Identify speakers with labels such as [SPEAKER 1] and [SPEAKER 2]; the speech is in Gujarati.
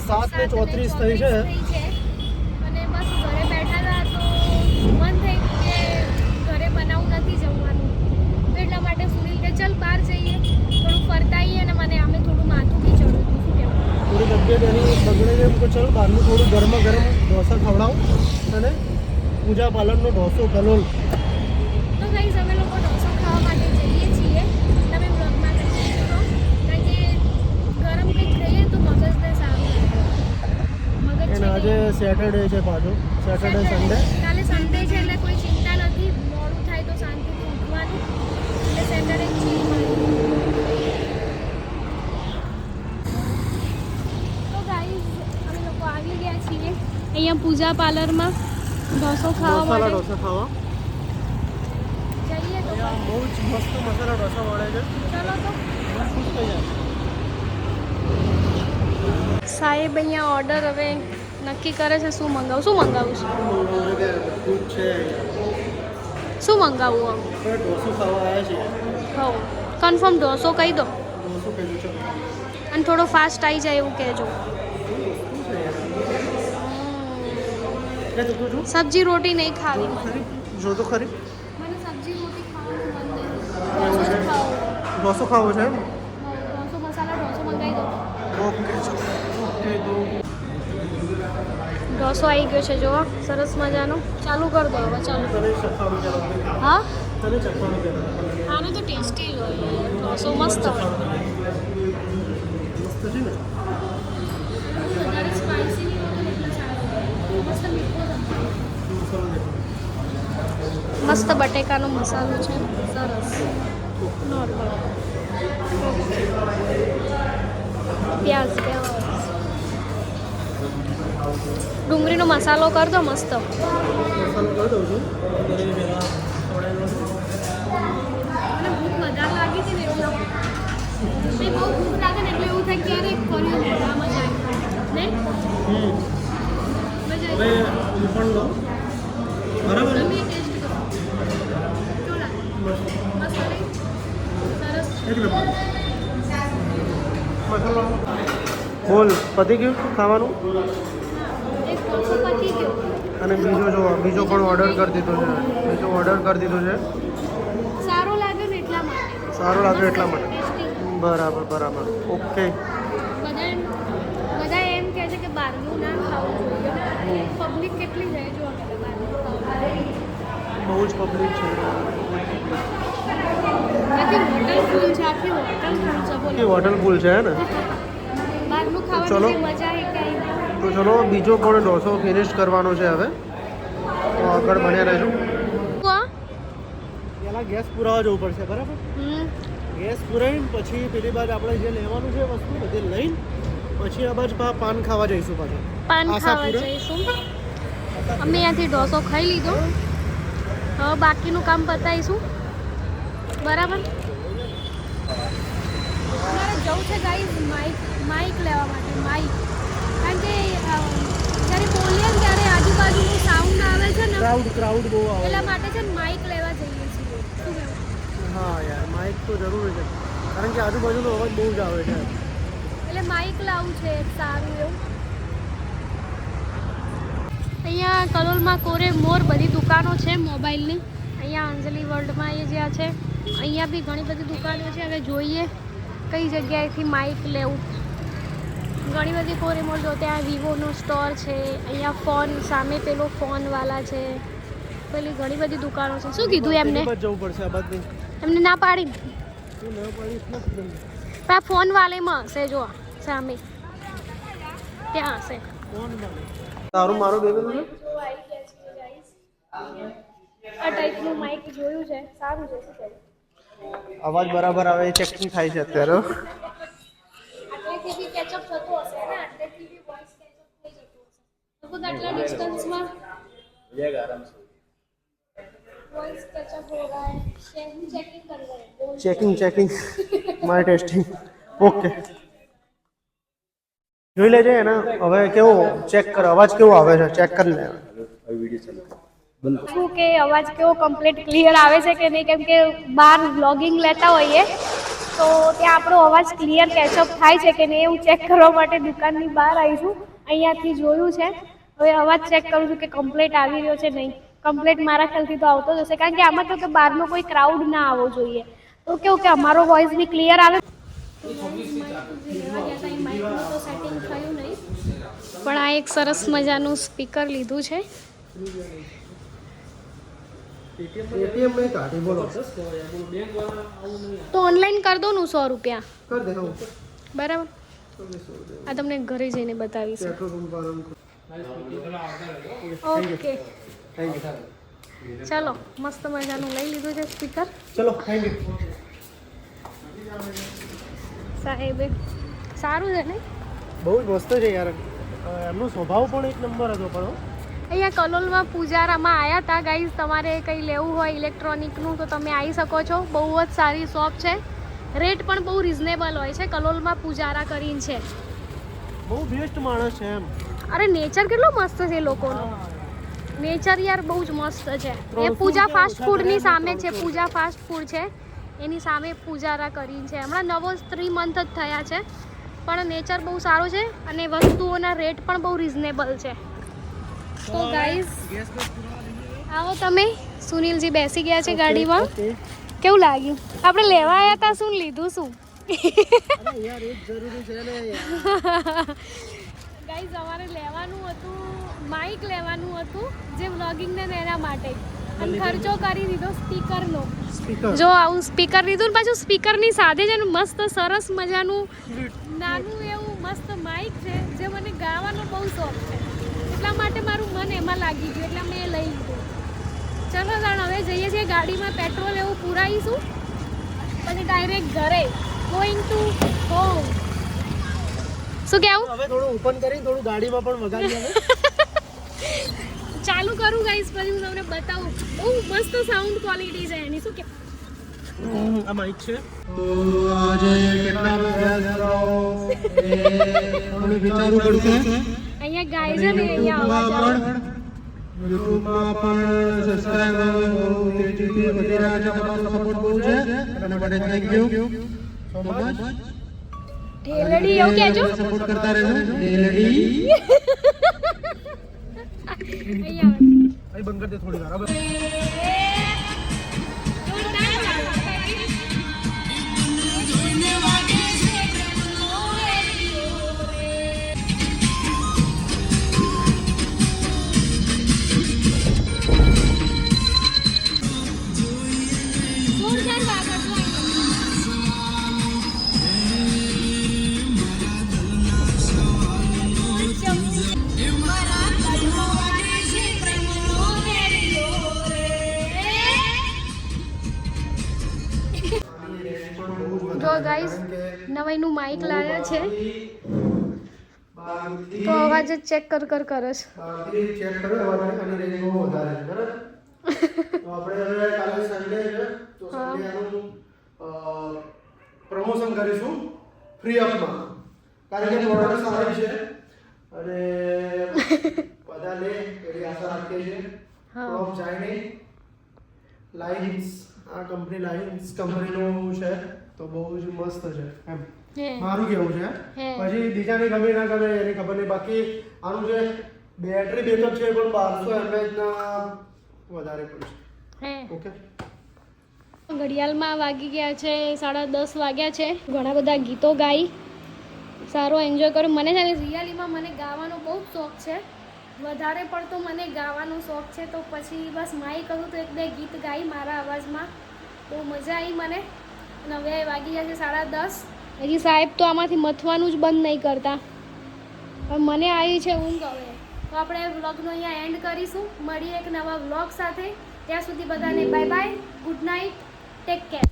[SPEAKER 1] 7:34 થઈ છે
[SPEAKER 2] અને બસ ઘરે બેઠા હતા તો મન થઈ કે ઘરે બનાવું નથી જમવાનું, તો એટલા માટે સુનિલ કે ચલ બહાર જઈએ, થોડું ફરતા આવીએ. અને મને આમે થોડું માથું બી ચડ્યું હતું, શું કહેવું,
[SPEAKER 1] થોડી તબિયત એની બગડે છે, એમ તો ચલ બહારનું થોડું ગરમા ગરમ ઢોસા ખવડાવું અને પૂજા પાલનનો ઢોસો કલોલ.
[SPEAKER 2] તો ગાઈસ અમે લોકો ઢોસો ખાવા માટે જઈએ છીએ. તમે બ્લોગમાં કન્ટિન્યુ રહો, કારણ કે ગરમ કંઈક ખાઈએ તો મગજને સારું લાગે. મગજ
[SPEAKER 1] અને
[SPEAKER 2] છે
[SPEAKER 1] આજે સેટરડે છે, પાછું સેટરડે સન્ડે.
[SPEAKER 2] કાલે સન્ડે છે એટલે કોઈ ચિંતા નથી, મોડું થાય તો શાંતિથી ઉઠવાનું, એટલે સેટરડે ચીલ મળ્યું. તો ગાઈસ અમે લોકો આવી ગયા છીએ અહીંયા પૂજા પાર્લરમાં ઢોસો ખાવા
[SPEAKER 1] મસાલા
[SPEAKER 2] માટે.
[SPEAKER 1] ઢોસા ખાવા
[SPEAKER 2] જઈએ તો
[SPEAKER 1] બહુ જ મસ્ત મસાલા ઢોસા મળે છે.
[SPEAKER 2] ચલો તો.
[SPEAKER 1] ખુશ થઈ જાય.
[SPEAKER 2] સાહેબ અહીંયા ઓર્ડર હવે નક્કી કરે છે શું મંગાવું. શું મંગાવું છે?
[SPEAKER 1] દૂધ છે,
[SPEAKER 2] શું મંગાવું આમ?
[SPEAKER 1] ઢોસો ખાવા આવ્યા છીએ.
[SPEAKER 2] હો કન્ફર્મ ઢોસો કહી દો,
[SPEAKER 1] ઢોસો કીધું છે.
[SPEAKER 2] અને થોડો ફાસ્ટ આવી જાય એવું કહેજો. સબ્જી રોટી નહીં ખાવી મને.
[SPEAKER 1] જો તો ખરી,
[SPEAKER 2] મને સબ્જી રોટી ખાવાનું મન નહીં.
[SPEAKER 1] ઢોસો ખાવો છે એમ?
[SPEAKER 2] ઢોસો મસાલા ઢોસો મંગાવી દો.
[SPEAKER 1] ઓકે
[SPEAKER 2] ઢોસો આવી ગયો છે, જોવો સરસ મજાનો. ચાલુ કરી દો હવે, ચાલુ. હા
[SPEAKER 1] તને ચખવાનું કે
[SPEAKER 2] આનો તો ટેસ્ટી જ હોય, ઢોસો મસ્ત હોય.
[SPEAKER 1] મસ્ત છે ને.
[SPEAKER 2] વધારે સ્પાઇસી નહીં હોય એટલે સારું, મસ્ત મીઠો મસ્ત બટેકાનો મસાલો છે, સરસ નોર્મલ. પ્યાઝ ડુંગળીનો મસાલો કરી દો મસ્ત.
[SPEAKER 1] મસાલો કરી દઉં છું.
[SPEAKER 2] મને ભૂખ વધારે લાગી હતી ને એટલે બહુ ભૂખ લાગે ને એટલે એવું થાય ક્યારે કર્યું મોઢામાં જાય ને.
[SPEAKER 1] હવે પણ લો બરાબર.
[SPEAKER 2] તમે ટેસ્ટ કરો, કેવું લાગે? મસ્ત નહીં? સરસ.
[SPEAKER 1] એક નંબર. મસાલો બોલ, પતી ગયું ખાવાનું?
[SPEAKER 2] એક ઢોસો પતી ગયો.
[SPEAKER 1] અને બીજો પણ ઓર્ડર કરી દીધો છે.
[SPEAKER 2] સારો લાગ્યો ને એટલા માટે.
[SPEAKER 1] સારો લાગ્યો એટલા માટે.
[SPEAKER 2] ટેસ્ટી.
[SPEAKER 1] બરાબર ઓકે.
[SPEAKER 2] બધા એમ કહે છે કે બહારનું ના ખાવું જોઈએ. પબ્લિક કેટલી જાય જો અમે બહારનું ખાવું.
[SPEAKER 1] બહુ જ પબ્લિક છે.
[SPEAKER 2] આખી હોટલ ફૂલ છે, આખી હોટલ ફૂલ છે. બોલો
[SPEAKER 1] હોટલ ફૂલ છે ને.
[SPEAKER 2] બહારનું ખાવાની
[SPEAKER 1] ચલો.
[SPEAKER 2] જે મજા એ ક્યાંય નહીં.
[SPEAKER 1] તો ચલો બીજો પણ ઢોસો ફિનિશ કરવાનો છે હવે, તો આગળ બન્યા રહેજો. પહેલાં ગેસ પુરાવા જવું પડશે, બરાબર? ગેસ પુરાવીને પછી પેલી બાજુ આપણે જે લેવાનું છે વસ્તુ બધી લઈને પછી આ બાજુ પાન ખાવા જઈશું પાછું.
[SPEAKER 2] પાન ખાવા જઈશું. અમે અહીંયાથી ઢોસો ખાઈ લીધો, હવે બાકીનું કામ પતાવીશું, બરાબર? અમારે જવું છે ગાઈઝ માઇક લેવા માટે. માઇક, કારણ કે જ્યારે બોલીએ ને ત્યારે આજુબાજુનું સાઉન્ડ આવે છે ને,
[SPEAKER 1] ક્રાઉડ બહુ આવે
[SPEAKER 2] એટલા માટે છે ને માઇક લેવા જઈએ છીએ. શું કહેવું?
[SPEAKER 1] હા યાર, માઇક તો જરૂરી છે, કારણ કે આજુબાજુનો અવાજ બહુ જ આવે છે.
[SPEAKER 2] એટલે માઇક લાવવું છે સારું એવું. અહીંયા કલોલમાં કોરે મોર બધી દુકાનો છે મોબાઈલની. અહીંયા અંજલિ વર્લ્ડમાં એ જ્યાં છે, અહીંયા બી ઘણી બધી દુકાનો છે. હવે જોઈએ કઈ જગ્યાએથી માઇક લેવું. ઘણી બધી કોરે મોર જો, ત્યાં વિવોનો સ્ટોર છે, અહીંયા ફોન સામે પેલો ફોનવાલા છે, પેલી ઘણી બધી દુકાનો છે. શું કીધું એમને?
[SPEAKER 1] જવું પડશે આ બાજુ.
[SPEAKER 2] એમને ના પાડી. આ ફોન વાલેમાં હશે, જો સામે ત્યાં હશે.
[SPEAKER 1] તારું મારું બેબી
[SPEAKER 2] આ ટાઈપનું માઇક જોયું છે, સારું છે. શું કહે?
[SPEAKER 1] અવાજ બરાબર આવે, ચેકિંગ થાય છે અત્યારે.
[SPEAKER 2] આટલેથી બી કેચઅપ થતો હશે ને, આટલેથી બી વોઇસ કેચઅપ થઈ જતું હશે. લોકો આટલા ડિસ્ટન્સમાં वॉइस टचअप हो रहा है, चेकिंग कर रहे हैं.
[SPEAKER 1] Checking my testing. ओके, જોઈ લેજે એના હવે કેવો ચેક કર, અવાજ કેવો આવે છે ચેક કરી લે.
[SPEAKER 2] શું કે અવાજ કેવો કમ્પ્લીટ ક્લિયર આવે છે કે નહીં, કેમ કે બહાર વ્લોગિંગ લેતા હોઈએ તો ત્યાં આપણો અવાજ ક્લિયર કેચઅપ થાય છે કે નહીં એવું ચેક કરવા માટે દુકાનની બહાર આવીશું. અહીંયાથી જોયું છે, હવે અવાજ ચેક કરું છું કે કમ્પ્લીટ આવી રહ્યો છે નહીં. કમ્પ્લીટ મારા ખ્યાલથી તો આવતો જ હશે, કારણ કે આમાં તો કે બહારનો કોઈ ક્રાઉડ ના આવવો જોઈએ, તો કેવું કે અમારો વોઇસ બી ક્લિયર આવે. પણ આ એક સરસ મજાનું સ્પીકર લીધું છે.
[SPEAKER 1] એટીએમ में काटी बोलो
[SPEAKER 2] તો ઓનલાઈન કરી દો નું 100 રૂપિયા
[SPEAKER 1] कर दे हम
[SPEAKER 2] બરાબર. આ તમને ઘરે જઈને બતાવીશ.
[SPEAKER 1] पेट्रोल पंप पर
[SPEAKER 2] ઓકે
[SPEAKER 1] थैंक यू
[SPEAKER 2] ચલો, મસ્ત મજાનું લઈ લીધું છે સ્પીકર
[SPEAKER 1] चलो थैंक यू
[SPEAKER 2] સાહેબે. સારું છે ને,
[SPEAKER 1] બહુ જ મસ્ત છે યાર. એમનો સ્વભાવ પણ એક નંબર હતો. પણ
[SPEAKER 2] અહીંયા કલોલમાં પૂજારામાં આવ્યા હતા ગાઈઝ. તમારે કંઈ લેવું હોય ઇલેક્ટ્રોનિકનું તો તમે આવી શકો છો. બહુ જ સારી શોપ છે, રેટ પણ બહુ રિઝનેબલ હોય છે. કલોલમાં પૂજારા કરીને છે,
[SPEAKER 1] બહુ બેસ્ટ માણસ છે એમ.
[SPEAKER 2] અરે નેચર કેટલો મસ્ત છે લોકોનો. નેચર યાર બહુ જ મસ્ત છે. એ પૂજા ફાસ્ટ ફૂડની સામે છે, પૂજા ફાસ્ટ ફૂડ છે એની સામે પૂજારા કરીને છે. હમણાં નવો 3 મંથ જ થયા છે, પણ નેચર બહુ સારું છે અને વસ્તુઓના રેટ પણ બહુ રિઝનેબલ છે. તો ગાઈઝ આવો તમે. સુનિલજી બેસી ગયા છે ગાડીમાં. કેવું લાગ્યું? આપણે લેવા આવ્યા હતા, શું લીધું શું?
[SPEAKER 1] યાર એક જરૂરી છે ને
[SPEAKER 2] ગાઈઝ અમારે લેવાનું હતું, માઇક લેવાનું હતું જે વ્લોગિંગને એના માટે, અને ખર્ચો કરી દીધો સ્પીકરનો. જો આવું સ્પીકર લીધું ને પાછું સ્પીકરની સાથે જ મસ્ત સરસ મજાનું નાનું એવું મસ્ત માઇક છે જે મને ગાવાનો બહુ શોખ છે, એટલા માટે મારું મન એમાં લાગી ગયું એટલે મેં એ લઈ લીધું. ચલો જાણ, હવે જઈએ છીએ ગાડીમાં, પેટ્રોલ એવું પુરાવીશું પછી ડાયરેક્ટ ઘરે. Going to home. શું કહેવું?
[SPEAKER 1] હવે થોડું ઓપન કરી થોડું ગાડીમાં પણ વગાડી આવે.
[SPEAKER 2] ચાલુ કરું ગાઈસ, પછી હું તમને બતાવું. બહુ મસ્ત સાઉન્ડ ક્વોલિટી છે એની. શું કે
[SPEAKER 1] આ માઈક છે તો આજે કેટલા વાગ્યા એ થોડું વિચારવું પડશે.
[SPEAKER 2] અહીંયા ગાય છે ને, અહીંયા અવાજ આવે.
[SPEAKER 1] યુટ્યુબમાં પણ સબસ્ક્રાઇબર તેજીથી વધી રહ્યા છે. તમારો સપોર્ટ બહુ છે, એના માટે થેન્ક યુ સો મચ.
[SPEAKER 2] ઢેલડી એવું કહેજો,
[SPEAKER 1] સપોર્ટ કરતા રહેજો. ઢેલડી
[SPEAKER 2] અહીંયા
[SPEAKER 1] ભાઈ બંધ કરી દે થોડી વાર. હવે
[SPEAKER 2] જો ગાઈસ નવાઈનું માઇક લાવ્યા છે તો અવાજ જ ચેક કર કરે છે.
[SPEAKER 1] બાકી ચેક કરો અવાજ અને રેન્જ બહુ વધારે છે. બરાબર તો આપણે હવે કાલે સન્ડે છે તો સન્ડે આનું પ્રમોશન કરીશું ફ્રી અપમાં, કારણ કે પ્રોડક્ટ સારી છે અને બધા લે એવી આશા રાખીએ છીએ. ફ્લોપ જાય નહીં. લાઇન્સ આ કંપની લાઇન્સ કંપનીનું છે તો બહુ જ મસ્ત છે એમ મારું કેવું છે. પછી બીજાને ગમે ના ગમે એની ખબર નહીં. બાકી આનું જે બેટરી બેકઅપ છે પણ 1200 mAh ના વધારે પડશે. ઓકે,
[SPEAKER 2] ઘડિયાળમાં વાગી ગયા છે 10:30 વાગ્યા છે. ઘણા બધા ગીતો ગાઈ, સારો એન્જોય કર્યો. મને છે ને રિયાલીમાં મને ગાવાનો બહુ શોખ છે, વધારે પડતો મને ગાવાનો શોખ છે. તો પછી બસ માઇક હતું તો 1-2 ગીત ગાઈ મારા અવાજમાં, બહુ મજા આવી મને. અને હવે વાગી ગયા છે 10:30. હજી સાહેબ તો આમાંથી મથવાનું જ બંધ નહીં કરતા, પણ મને આવી છે ઊંઘ હવે. તો આપણે વ્લોગનો અહીંયા એન્ડ કરીશું. મળીએ એક નવા વ્લોગ સાથે. ત્યાં સુધી બધાને bye bye, good night, take care.